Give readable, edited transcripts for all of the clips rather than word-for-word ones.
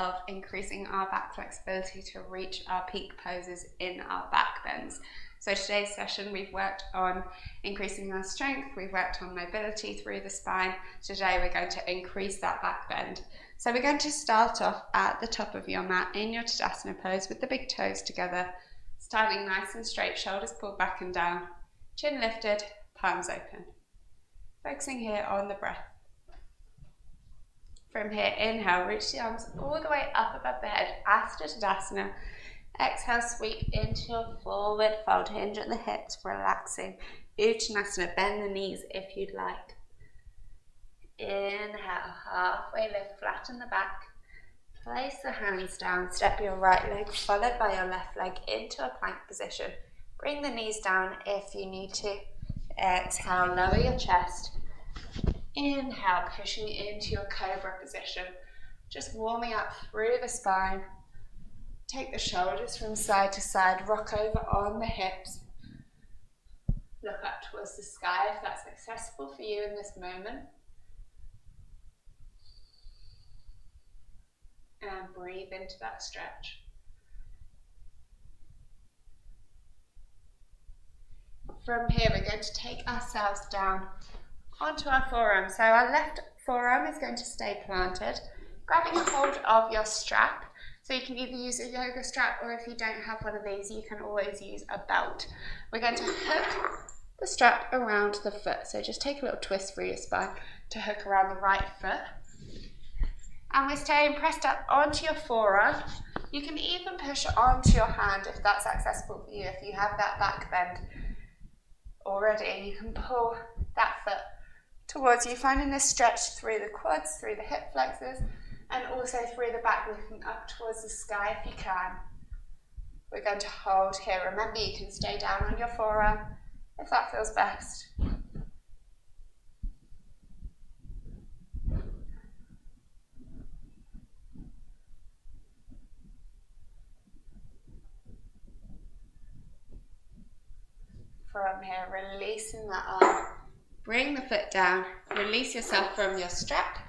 of increasing our back flexibility to reach our peak poses in our back bends. So today's session we've worked on increasing our strength, we've worked on mobility through the spine. Today we're going to increase that back bend. So we're going to start off at the top of your mat in your Tadasana pose with the big toes together, standing nice and straight, shoulders pulled back and down, chin lifted, palms open. Focusing here on the breath. From here, inhale, reach the arms all the way up above the head, Asta Tadasana. Exhale, sweep into your forward fold, hinge at the hips, relaxing. Uttanasana, bend the knees if you'd like. Inhale, halfway lift, flatten the back. Place the hands down, step your right leg followed by your left leg into a plank position. Bring the knees down if you need to. Exhale, lower your chest. Inhale, pushing into your cobra position. Just warming up through the spine. Take the shoulders from side to side, rock over on the hips. Look up towards the sky if that's accessible for you in this moment. And breathe into that stretch. From here, we're going to take ourselves down onto our forearm. So our left forearm is going to stay planted, grabbing a hold of your strap. So you can either use a yoga strap, or if you don't have one of these, you can always use a belt. We're going to hook the strap around the foot. So just take a little twist through your spine to hook around the right foot. And we're staying pressed up onto your forearm. You can even push onto your hand if that's accessible for you. If you have that back bend already, you can pull that foot towards you, finding this stretch through the quads, through the hip flexors, and also through the back, looking up towards the sky if you can. We're going to hold here. Remember, you can stay down on your forearm if that feels best. From here, releasing that arm. Bring the foot down. Release yourself from your strap.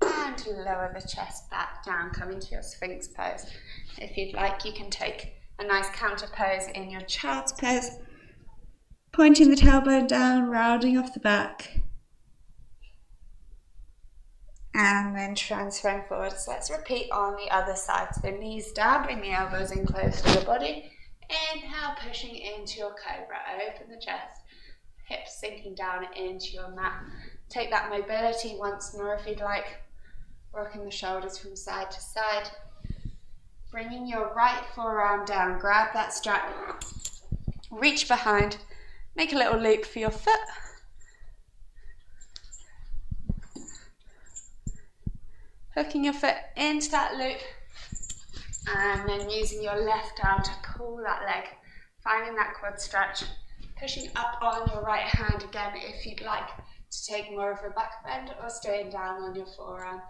And lower the chest back down, coming to your Sphinx pose. If you'd like, you can take a nice counter pose in your child's pose, pointing the tailbone down, rounding off the back, and then transferring forward. So let's repeat on the other side. So knees down, bring the elbows in close to your body. Inhale, pushing into your cobra, open the chest, hips sinking down into your mat. Take that mobility once more if you'd like. Rocking the shoulders from side to side. Bringing your right forearm down, grab that strap, reach behind, make a little loop for your foot. Hooking your foot into that loop, and then using your left arm to pull that leg, finding that quad stretch, pushing up on your right hand again if you'd like to take more of a back bend, or staying down on your forearm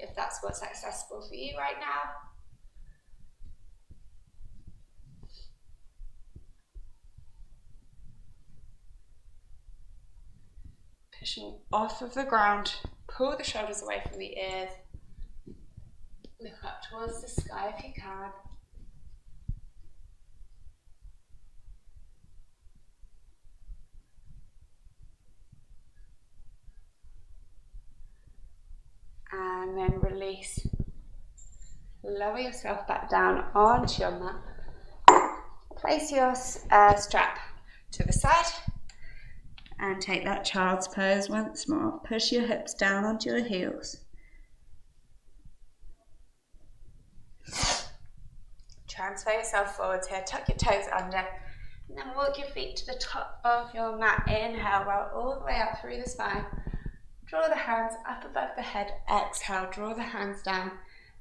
if that's what's accessible for you right now. Pushing off of the ground, pull the shoulders away from the ears. Look up towards the sky if you can. And then release. Lower yourself back down onto your mat. Place your strap to the side and take that child's pose once more. Push your hips down onto your heels. Transfer yourself forwards here. Tuck your toes under. And then walk your feet to the top of your mat. Inhale, roll all the way up through the spine. Draw the hands up above the head. Exhale, draw the hands down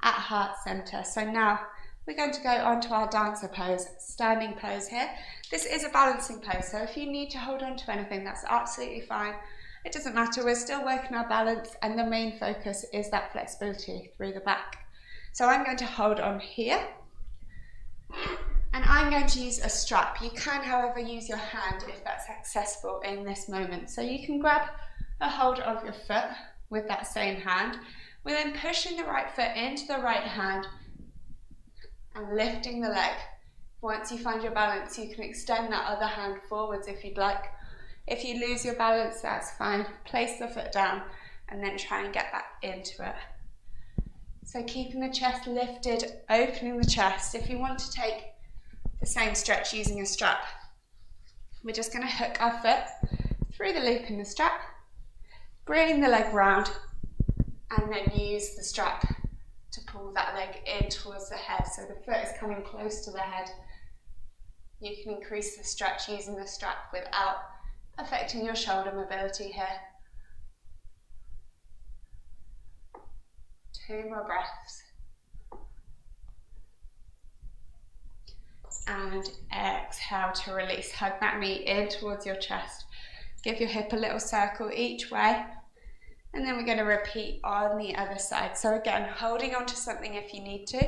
at heart center. So now we're going to go onto our dancer pose, standing pose here. This is a balancing pose, so if you need to hold on to anything, that's absolutely fine. It doesn't matter, we're still working our balance, and the main focus is that flexibility through the back. So I'm going to hold on here, and I'm going to use a strap. You can, however, use your hand if that's accessible in this moment. So you can grab a hold of your foot with that same hand. We're then pushing the right foot into the right hand and lifting the leg. Once you find your balance, you can extend that other hand forwards if you'd like. If you lose your balance, that's fine. Place the foot down and then try and get back into it. So keeping the chest lifted, opening the chest. If you want to take the same stretch using a strap, we're just going to hook our foot through the loop in the strap, bring the leg round, and then use the strap to pull that leg in towards the head. So the foot is coming close to the head. You can increase the stretch using the strap without affecting your shoulder mobility here. 2 more breaths. And exhale to release. Hug that knee in towards your chest. Give your hip a little circle each way. And then we're going to repeat on the other side. So again, holding on to something if you need to.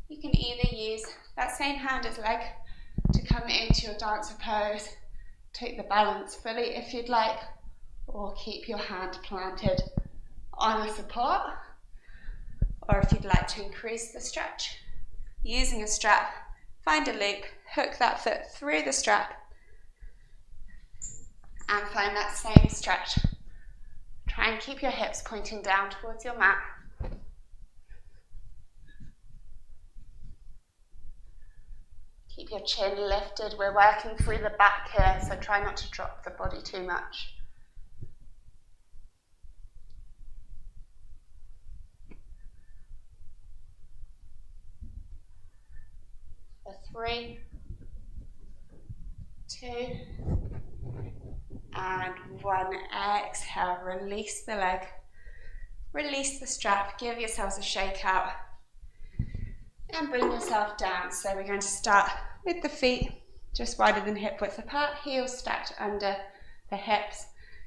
You can either use that same hand as leg to come into your dancer pose. Take the balance fully if you'd like. Or keep your hand planted on a support. Or if you'd like to increase the stretch, using a strap, find a loop, hook that foot through the strap, and find that same stretch. Try and keep your hips pointing down towards your mat. Keep your chin lifted. We're working through the back here, so try not to drop the body too much. For 3, 2, and 1. Exhale, release the leg, release the strap, give yourselves a shake out, and bring yourself down. So we're going to start with the feet just wider than hip width apart, heels stacked under the hips.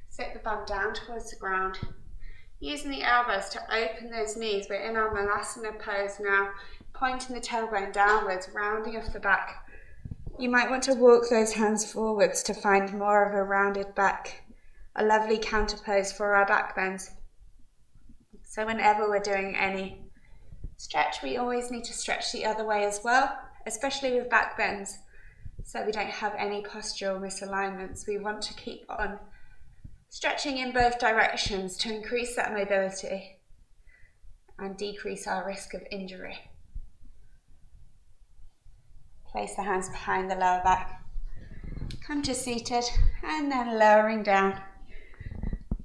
Sit the bum down towards the ground, using the elbows to open those knees. We're in our Malasana pose now, pointing the tailbone downwards, rounding off the back. You might want to walk those hands forwards to find more of a rounded back, a lovely counter pose for our back bends. So whenever we're doing any stretch, we always need to stretch the other way as well, especially with back bends, so we don't have any postural misalignments. We want to keep on stretching in both directions to increase that mobility and decrease our risk of injury. Place the hands behind the lower back. Come to seated and then lowering down.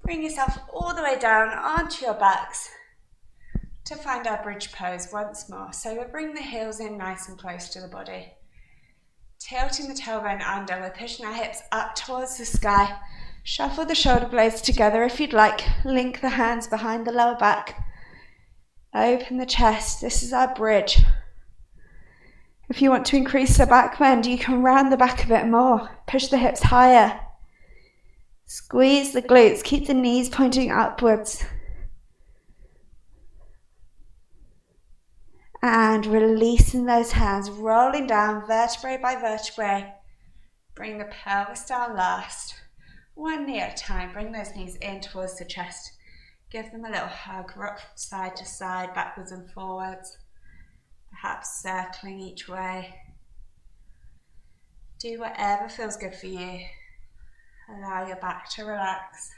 Bring yourself all the way down onto your backs to find our bridge pose once more. So we'll bring the heels in nice and close to the body. Tilting the tailbone under, we're pushing our hips up towards the sky. Shuffle the shoulder blades together if you'd like. Link the hands behind the lower back. Open the chest. This is our bridge. If you want to increase the back bend, you can round the back a bit more. Push the hips higher. Squeeze the glutes. Keep the knees pointing upwards. And releasing those hands, rolling down vertebrae by vertebrae. Bring the pelvis down last. 1 knee at a time. Bring those knees in towards the chest. Give them a little hug. Rock from side to side, backwards and forwards. Perhaps circling each way. Do whatever feels good for you. Allow your back to relax.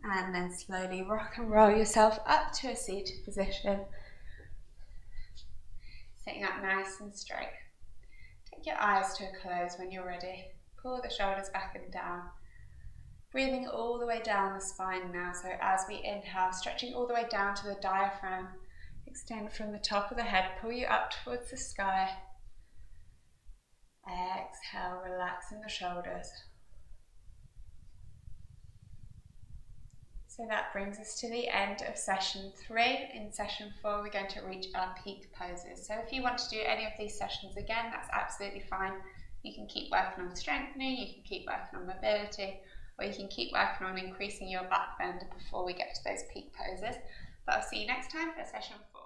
And then slowly rock and roll yourself up to a seated position. Sitting up nice and straight. Take your eyes to a close when you're ready. Pull the shoulders back and down. Breathing all the way down the spine now. So as we inhale, stretching all the way down to the diaphragm. Extend from the top of the head, pull you up towards the sky. Exhale, relaxing the shoulders. So that brings us to the end of session 3. In session 4, we're going to reach our peak poses. So if you want to do any of these sessions again, that's absolutely fine. You can keep working on strengthening, you can keep working on mobility, or you can keep working on increasing your back bend before we get to those peak poses. But I'll see you next time for session 4.